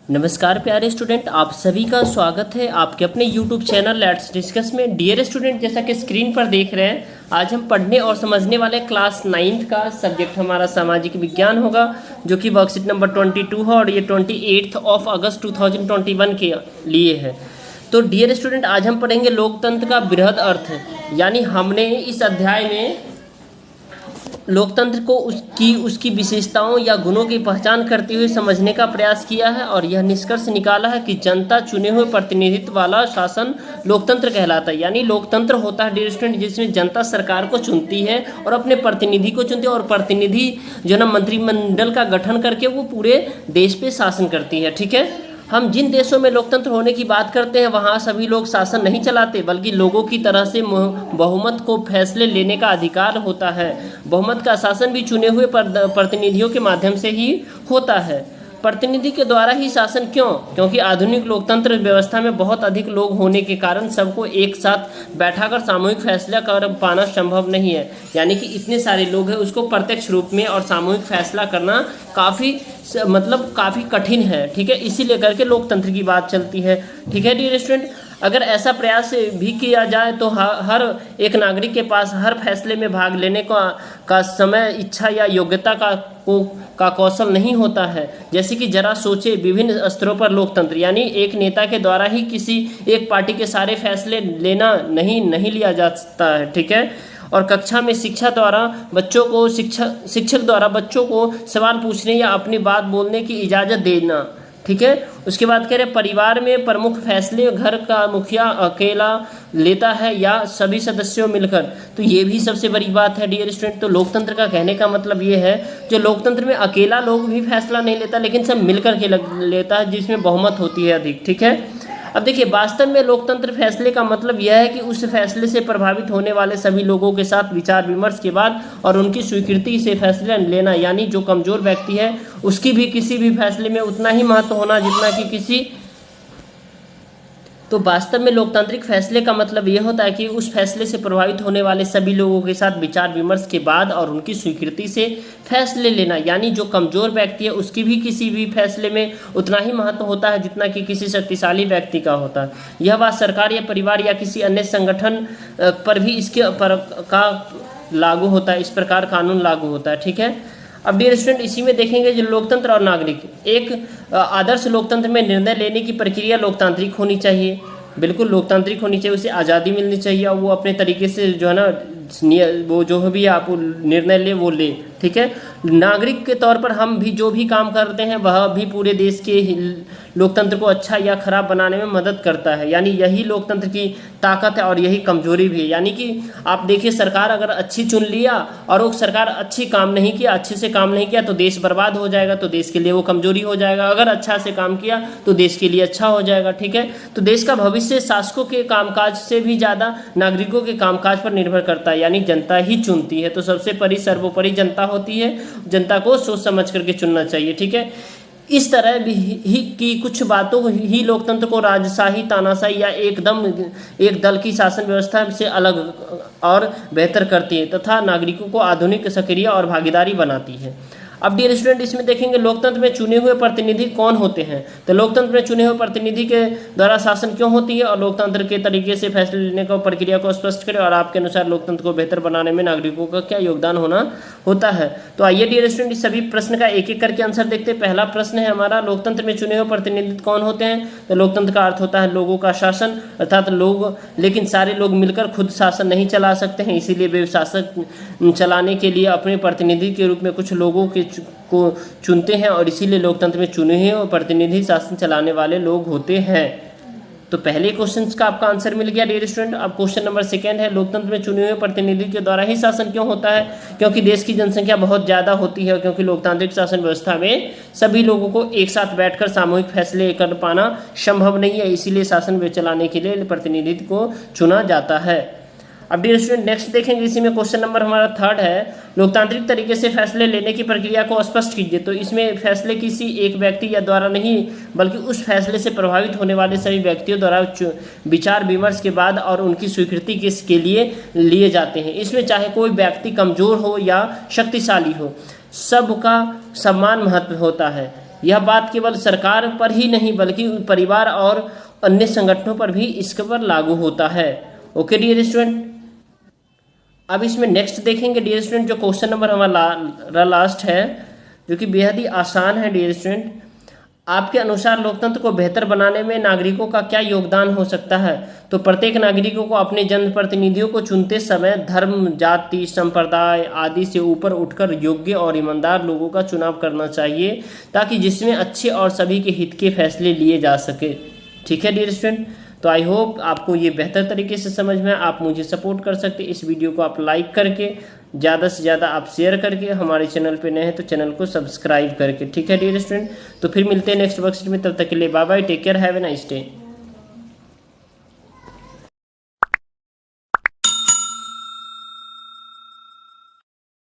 नमस्कार प्यारे स्टूडेंट, आप सभी का स्वागत है आपके अपने YouTube चैनल लेट्स डिस्कस में। डियर स्टूडेंट, जैसा कि स्क्रीन पर देख रहे हैं, आज हम पढ़ने और समझने वाले क्लास 9th का सब्जेक्ट हमारा सामाजिक विज्ञान होगा, जो कि वर्कशीट नंबर 22 है और ये 28 अगस्त 2021 के लिए है। तो डियर स्टूडेंट, आज हम पढ़ेंगे लोकतंत्र का बृहद अर्थ, यानी हमने इस अध्याय में लोकतंत्र को उसकी विशेषताओं या गुणों की पहचान करते हुए समझने का प्रयास किया है और यह निष्कर्ष निकाला है कि जनता चुने हुए प्रतिनिधित्व वाला शासन लोकतंत्र कहलाता है। यानी लोकतंत्र होता है डियर स्टूडेंट जिसमें जनता सरकार को चुनती है और अपने प्रतिनिधि को चुनती है और प्रतिनिधि जो ना मंत्रिमंडल का गठन करके वो पूरे देश पे शासन करती है। ठीक है, हम जिन देशों में लोकतंत्र होने की बात करते हैं वहाँ सभी लोग शासन नहीं चलाते, बल्कि लोगों की तरह से बहुमत को फैसले लेने का अधिकार होता है। बहुमत का शासन भी चुने हुए प्रतिनिधियों के माध्यम से ही होता है। प्रतिनिधि के द्वारा ही शासन क्यों? क्योंकि आधुनिक लोकतंत्र व्यवस्था में बहुत अधिक लोग होने के कारण सबको एक साथ बैठाकर सामूहिक फैसला कर पाना संभव नहीं है। यानी कि इतने सारे लोग हैं, उसको प्रत्यक्ष रूप में और सामूहिक फैसला करना काफ़ी कठिन है। ठीक है, इसी लेकर के लोकतंत्र की बात चलती है। ठीक है डियर स्टूडेंट, अगर ऐसा प्रयास भी किया जाए तो हर एक नागरिक के पास हर फैसले में भाग लेने का समय, इच्छा या योग्यता का कौशल नहीं होता है। जैसे कि जरा सोचे, विभिन्न स्तरों पर लोकतंत्र यानी एक नेता के द्वारा ही किसी एक पार्टी के सारे फैसले लेना नहीं लिया जा सकता है। ठीक है, और कक्षा में शिक्षक द्वारा बच्चों को सवाल पूछने या अपनी बात बोलने की इजाज़त देना। ठीक है, उसके बाद कह रहे परिवार में प्रमुख फैसले घर का मुखिया अकेला लेता है या सभी सदस्यों मिलकर, तो ये भी सबसे बड़ी बात है डियर स्टूडेंट। तो लोकतंत्र का कहने का मतलब ये है, जो लोकतंत्र में अकेला लोग भी फैसला नहीं लेता, लेकिन सब मिलकर के लेता है, जिसमें बहुमत होती है अधिक। ठीक है, अब देखिए, वास्तव में लोकतंत्र फैसले का मतलब यह है कि उस फैसले से प्रभावित होने वाले सभी लोगों के साथ विचार विमर्श के बाद और उनकी स्वीकृति से फैसला लेना। यानी जो कमजोर व्यक्ति है उसकी भी किसी भी फैसले में उतना ही महत्व होना जितना कि किसी। तो वास्तव में लोकतांत्रिक फैसले का मतलब यह होता है कि उस फैसले से प्रभावित होने वाले सभी लोगों के साथ विचार विमर्श के बाद और उनकी स्वीकृति से फैसले लेना। यानी जो कमजोर व्यक्ति है उसकी भी किसी भी फैसले में उतना ही महत्व होता है जितना कि किसी शक्तिशाली व्यक्ति का होता है। यह बात सरकार या परिवार या किसी अन्य संगठन पर भी का लागू होता है। इस प्रकार कानून लागू होता है। ठीक है, अब डियर स्टूडेंट, इसी में देखेंगे जो लोकतंत्र और नागरिक। एक आदर्श लोकतंत्र में निर्णय लेने की प्रक्रिया लोकतांत्रिक होनी चाहिए, बिल्कुल लोकतांत्रिक होनी चाहिए, उसे आज़ादी मिलनी चाहिए और वो अपने तरीके से जो है ना वो जो भी आप निर्णय ले वो ले। ठीक है, नागरिक के तौर पर हम भी जो भी काम करते हैं वह भी पूरे देश के लोकतंत्र को अच्छा या खराब बनाने में मदद करता है। यानी यही लोकतंत्र की ताकत है और यही कमजोरी भी है। यानी कि आप देखिए, सरकार अगर अच्छी चुन लिया और वो सरकार अच्छे से काम नहीं किया तो देश बर्बाद हो जाएगा, तो देश के लिए वो कमजोरी हो जाएगा। अगर अच्छा से काम किया तो देश के लिए अच्छा हो जाएगा। ठीक है, तो देश का भविष्य शासकों के कामकाज से भी ज़्यादा नागरिकों के कामकाज पर निर्भर करता है। यानी जनता ही चुनती है, तो सबसे सर्वोपरि जनता होती है। जनता को सोच समझ करके चुनना चाहिए। ठीक है, इस तरह भी ही की कुछ बातों ही लोकतंत्र को राजशाही, तानाशाही या एक दल की शासन व्यवस्था से अलग और बेहतर करती है तथा नागरिकों को आधुनिक, सक्रिय और भागीदारी बनाती है। अब डियर स्टूडेंट, इसमें देखेंगे लोकतंत्र में चुने हुए प्रतिनिधि कौन होते हैं। तो लोकतंत्र में चुने हुए प्रतिनिधि के द्वारा शासन क्यों होती है और लोकतंत्र के तरीके से फैसले लेने का प्रक्रिया को स्पष्ट करें और आपके अनुसार लोकतंत्र को बेहतर बनाने में नागरिकों का क्या योगदान होता है। तो आइए डियर स्टूडेंट, इस सभी प्रश्न का एक एक करके आंसर देखते हैं। पहला प्रश्न है हमारा, लोकतंत्र में चुने हुए प्रतिनिधि कौन होते हैं। तो लोकतंत्र का अर्थ होता है लोगों का शासन, अर्थात लोग, लेकिन सारे लोग मिलकर खुद शासन नहीं चला सकते हैं, इसीलिए वे शासक चलाने के लिए अपने प्रतिनिधि के रूप में कुछ लोगों को चुनते हैं और इसीलिए लोकतंत्र में चुने हुए और प्रतिनिधि शासन चलाने वाले लोग होते हैं। तो पहले क्वेश्चन का आपका आंसर मिल गया डियर स्टूडेंट। अब क्वेश्चन नंबर 2 है, लोकतंत्र में चुने हुए प्रतिनिधि के द्वारा ही शासन क्यों होता है। क्योंकि देश की जनसंख्या बहुत ज़्यादा होती है, क्योंकि लोकतांत्रिक शासन व्यवस्था में सभी लोगों को एक साथ बैठकर सामूहिक फैसले कर पाना संभव नहीं है, इसीलिए शासन चलाने के लिए प्रतिनिधि को चुना जाता है। अब डियर स्टूडेंट, नेक्स्ट देखेंगे, इसी में क्वेश्चन नंबर हमारा 3 है, लोकतांत्रिक तरीके से फैसले लेने की प्रक्रिया को स्पष्ट कीजिए। तो इसमें फैसले किसी एक व्यक्ति या द्वारा नहीं, बल्कि उस फैसले से प्रभावित होने वाले सभी व्यक्तियों द्वारा विचार विमर्श के बाद और उनकी स्वीकृति के लिए लिए जाते हैं। इसमें चाहे कोई व्यक्ति कमजोर हो या शक्तिशाली हो, सबका समान महत्व होता है। यह बात केवल सरकार पर ही नहीं बल्कि परिवार और अन्य संगठनों पर भी इसके पर लागू होता है। ओके डियर स्टूडेंट, अब इसमें नेक्स्ट देखेंगे डियर स्टूडेंट, जो क्वेश्चन नंबर हमारा लास्ट है जो कि बेहद ही आसान है डियर स्टूडेंट। आपके अनुसार लोकतंत्र को बेहतर बनाने में नागरिकों का क्या योगदान हो सकता है? तो प्रत्येक नागरिकों को अपने जनप्रतिनिधियों को चुनते समय धर्म, जाति, संप्रदाय आदि से ऊपर उठकर योग्य और ईमानदार लोगों का चुनाव करना चाहिए, ताकि जिसमें अच्छे और सभी के हित के फैसले लिए जा सके। ठीक है डियर स्टूडेंट, तो आई होप आपको ये बेहतर तरीके से समझ में। आप मुझे सपोर्ट कर सकते, इस वीडियो को आप लाइक करके, ज़्यादा से ज़्यादा आप शेयर करके, हमारे चैनल पे नए हैं तो चैनल को सब्सक्राइब करके। ठीक है डियर स्टूडेंट, तो फिर मिलते हैं नेक्स्ट वर्कशीट में, तब तक के लिए bye bye, take care, have a nice day.